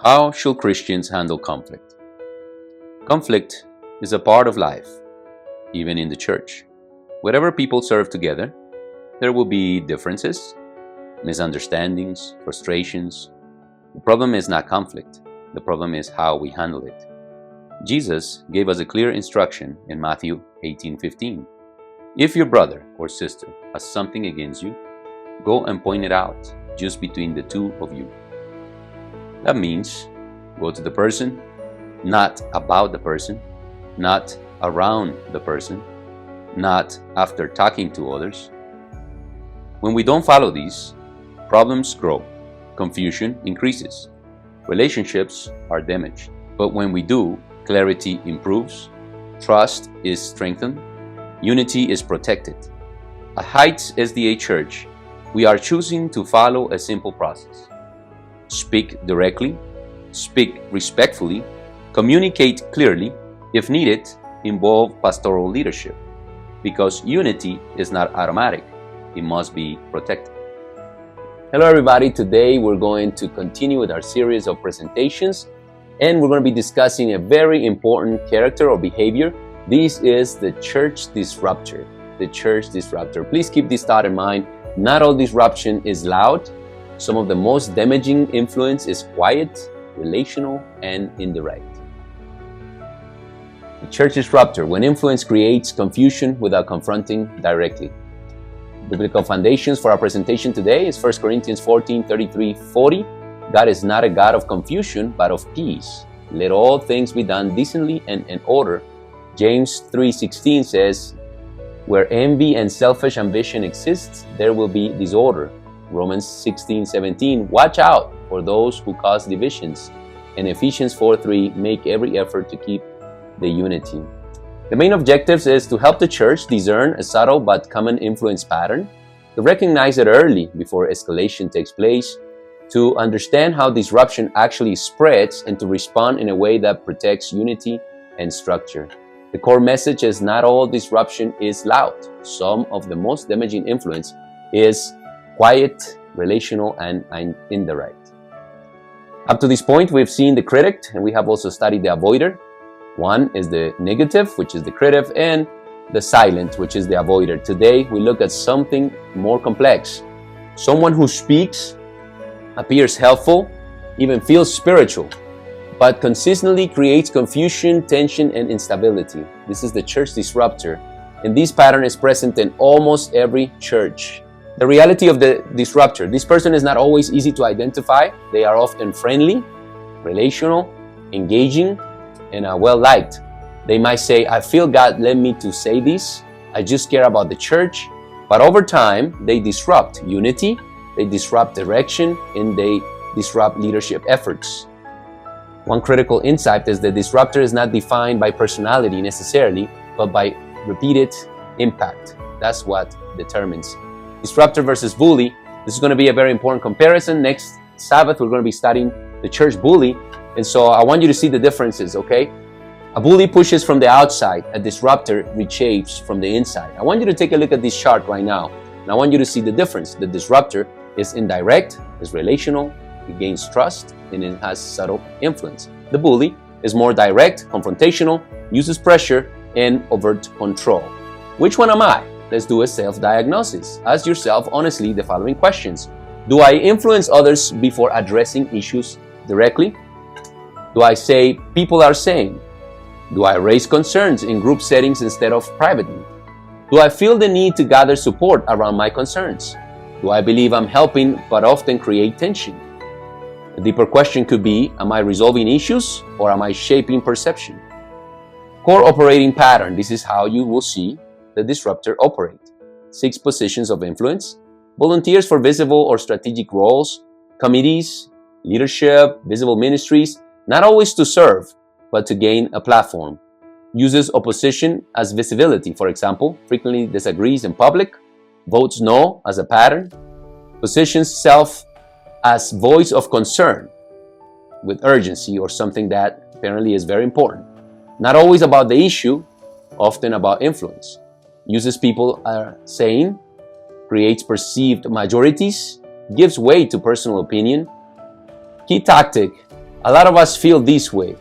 How should Christians handle conflict? Conflict is a part of life, even in the church. Wherever people serve together, there will be differences, misunderstandings, frustrations. The problem is not conflict. The problem is how we handle it. Jesus gave us a clear instruction in Matthew 18:15. If your brother or sister has something against you, go and point it out just between the two of you. That means go to the person, not about the person, not around the person, not after talking to others. When we don't follow these, problems grow, confusion increases, relationships are damaged. But when we do, clarity improves, trust is strengthened, unity is protected. At Heights SDA Church, we are choosing to follow a simple process. Speak directly, speak respectfully, communicate clearly, if needed, involve pastoral leadership. Because unity is not automatic, it must be protected. Hello everybody, today we're going to continue with our series of presentations and we're going to be discussing a very important character or behavior. This is the church disruptor. The church disruptor. Please keep this thought in mind. Not all disruption is loud. Some of the most damaging influence is quiet, relational, and indirect. The church disruptor, when influence creates confusion without confronting directly. Biblical foundations for our presentation today is 1 Corinthians 14:33-40. God is not a God of confusion, but of peace. Let all things be done decently and in order. James 3:16 says, where envy and selfish ambition exists, there will be disorder. Romans 16:17, watch out for those who cause divisions. And Ephesians 4:3, make every effort to keep the unity. The main objectives is to help the church discern a subtle but common influence pattern, to recognize it early before escalation takes place, to understand how disruption actually spreads, and to respond in a way that protects unity and structure. The core message is not all disruption is loud. Some of the most damaging influence is quiet, relational, and indirect. Up to this point, we've seen the critic, and we have also studied the avoider. One is the negative, which is the critic, and the silent, which is the avoider. Today, we look at something more complex. Someone who speaks, appears helpful, even feels spiritual, but consistently creates confusion, tension, and instability. This is the church disruptor, and this pattern is present in almost every church. The reality of the disruptor. This person is not always easy to identify. They are often friendly, relational, engaging, and well-liked. They might say, I feel God led me to say this. I just care about the church. But over time, they disrupt unity, they disrupt direction, and they disrupt leadership efforts. One critical insight is the disruptor is not defined by personality necessarily, but by repeated impact. That's what determines. Disruptor versus bully. This is going to be a very important comparison. Next Sabbath, we're going to be studying the church bully. And so I want you to see the differences, okay? A bully pushes from the outside. A disruptor reshapes from the inside. I want you to take a look at this chart right now. And I want you to see the difference. The disruptor is indirect, is relational, it gains trust, and it has subtle influence. The bully is more direct, confrontational, uses pressure, and overt control. Which one am I? Let's do a self-diagnosis. Ask yourself honestly the following questions. Do I influence others before addressing issues directly? Do I say people are saying? Do I raise concerns in group settings instead of privately? Do I feel the need to gather support around my concerns? Do I believe I'm helping but often create tension? A deeper question could be, am I resolving issues or am I shaping perception? Core operating pattern. This is how you will see the disruptor operate. 6 positions of influence. Volunteers for visible or strategic roles. Committees, leadership, visible ministries. Not always to serve, but to gain a platform. Uses opposition as visibility. For example, frequently disagrees in public. Votes no as a pattern. Positions self as voice of concern with urgency or something that apparently is very important. Not always about the issue, often about influence. Uses people are saying, creates perceived majorities, gives way to personal opinion. Key tactic, A lot of us feel this way.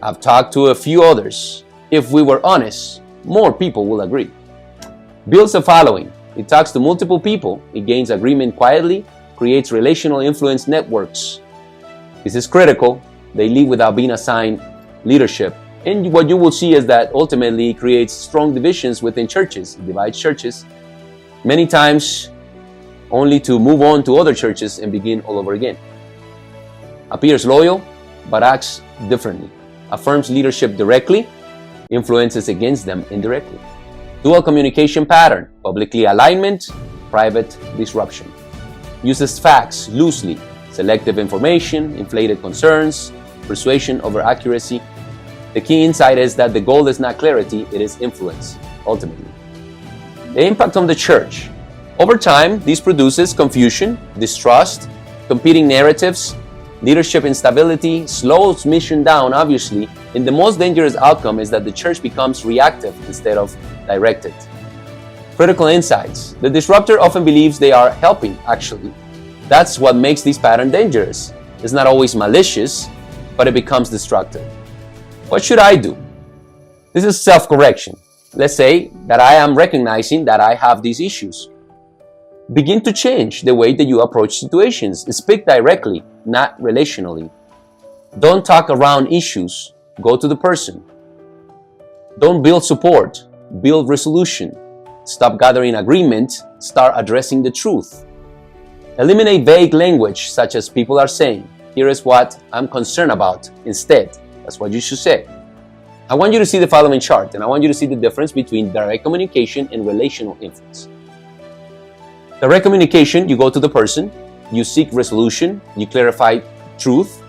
I've talked to a few others. If we were honest, more people will agree. Builds a following. It talks to multiple people. It gains agreement quietly, creates relational influence networks. This is critical. They leave without being assigned leadership. And what you will see is that ultimately it creates strong divisions within churches. It divides churches, many times only to move on to other churches and begin all over again. Appears loyal, but acts differently. Affirms leadership directly, influences against them indirectly. Dual communication pattern, publicly alignment, private disruption. Uses facts loosely, selective information, inflated concerns, persuasion over accuracy. The key insight is that the goal is not clarity, it is influence, ultimately. The impact on the church. Over time, this produces confusion, distrust, competing narratives, leadership instability, slows mission down, obviously, and the most dangerous outcome is that the church becomes reactive instead of directed. Critical insights. The disruptor often believes they are helping, actually. That's what makes this pattern dangerous. It's not always malicious, but it becomes destructive. What should I do? This is self-correction. Let's say that I am recognizing that I have these issues. Begin to change the way that you approach situations. Speak directly, not relationally. Don't talk around issues. Go to the person. Don't build support. Build resolution. Stop gathering agreement. Start addressing the truth. Eliminate vague language such as people are saying. Here is what I'm concerned about. Instead, that's what you should say. I want you to see the following chart, and I want you to see the difference between direct communication and relational influence. Direct communication, you go to the person, you seek resolution, you clarify truth,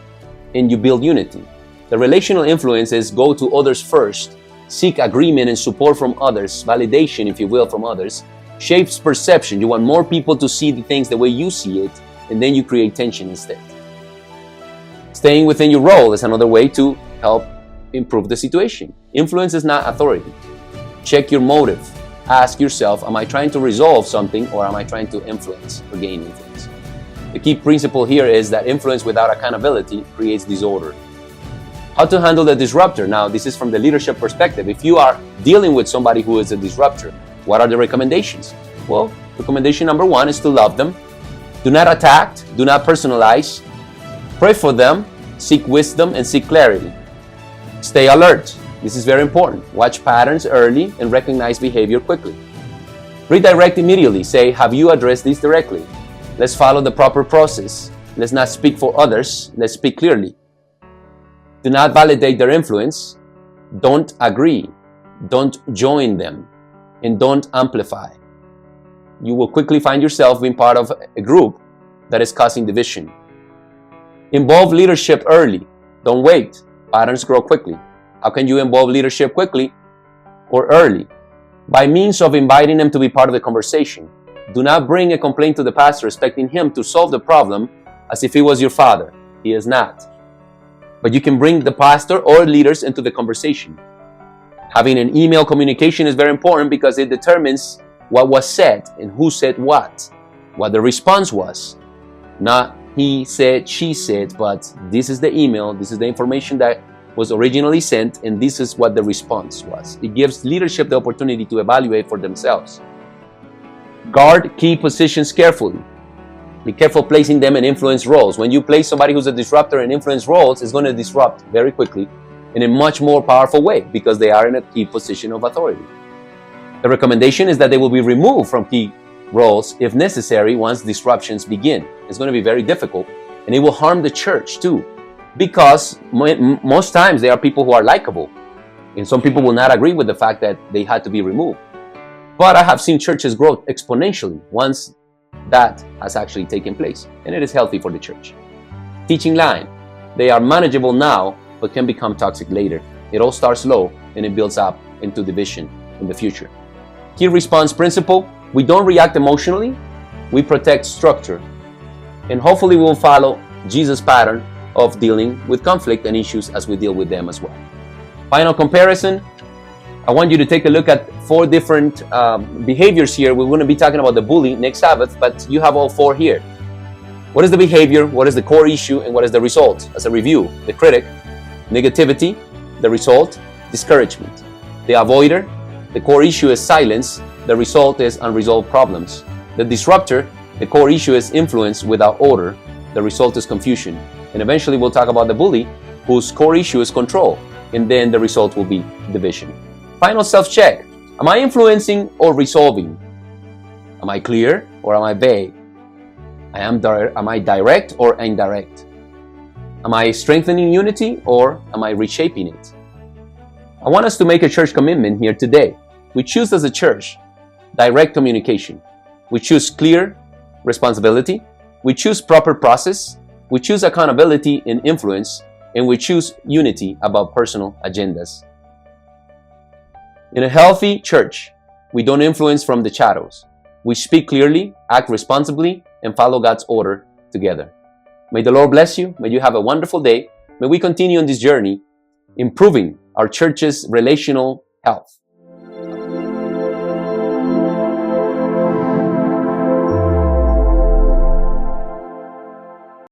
and you build unity. The relational influence is go to others first, seek agreement and support from others, validation, if you will, from others, shapes perception. You want more people to see the things the way you see it, and then you create tension instead. Staying within your role is another way to help improve the situation. Influence is not authority. Check your motive. Ask yourself, am I trying to resolve something or am I trying to influence or gain influence? The key principle here is that influence without accountability creates disorder. How to handle the disruptor? Now, this is from the leadership perspective. If you are dealing with somebody who is a disruptor, what are the recommendations? Well, recommendation number 1 is to love them. Do not attack, do not personalize. Pray for them, seek wisdom and seek clarity. Stay alert. This is very important. Watch patterns early and recognize behavior quickly. Redirect immediately. Say, have you addressed this directly? Let's follow the proper process. Let's not speak for others. Let's speak clearly. Do not validate their influence. Don't agree. Don't join them. And don't amplify. You will quickly find yourself being part of a group that is causing division. Involve leadership early. Don't wait. Patterns grow quickly. How can you involve leadership quickly or early? By means of inviting them to be part of the conversation. Do not bring a complaint to the pastor expecting him to solve the problem as if he was your father. He is not. But you can bring the pastor or leaders into the conversation. Having an email communication is very important because it determines what was said and who said what the response was. Not he said, she said, but this is the email, this is the information that was originally sent, and this is what the response was. It gives leadership the opportunity to evaluate for themselves. Guard key positions carefully. Be careful placing them in influence roles. When you place somebody who's a disruptor in influence roles, it's going to disrupt very quickly in a much more powerful way because they are in a key position of authority. The recommendation is that they will be removed from key roles if necessary once disruptions begin. It's going to be very difficult, and it will harm the church too, because most times they are people who are likable, and some people will not agree with the fact that they had to be removed. But I have seen churches grow exponentially once that has actually taken place, and it is healthy for the church. Teaching line. They are manageable now, but can become toxic later. It all starts low, and it builds up into division in the future. Key response principle. We don't react emotionally, we protect structure. And hopefully we will follow Jesus' pattern of dealing with conflict and issues as we deal with them as well. Final comparison, I want you to take a look at 4 different behaviors here. We're going to be talking about the bully next Sabbath, but you have all 4 here. What is the behavior? What is the core issue? And what is the result? As a review, the critic, negativity, the result, discouragement. The avoider, the core issue is silence, the result is unresolved problems. The disruptor, the core issue is influence without order, the result is confusion. And eventually we'll talk about the bully, whose core issue is control, and then the result will be division. Final self-check. Am I influencing or resolving? Am I clear or am I vague? Am I direct or indirect? Am I strengthening unity or am I reshaping it? I want us to make a church commitment here today. We choose as a church direct communication. We choose clear responsibility. We choose proper process. We choose accountability and influence. And we choose unity about personal agendas. In a healthy church, we don't influence from the shadows. We speak clearly, act responsibly, and follow God's order together. May the Lord bless you. May you have a wonderful day. May we continue on this journey, improving our church's relational health.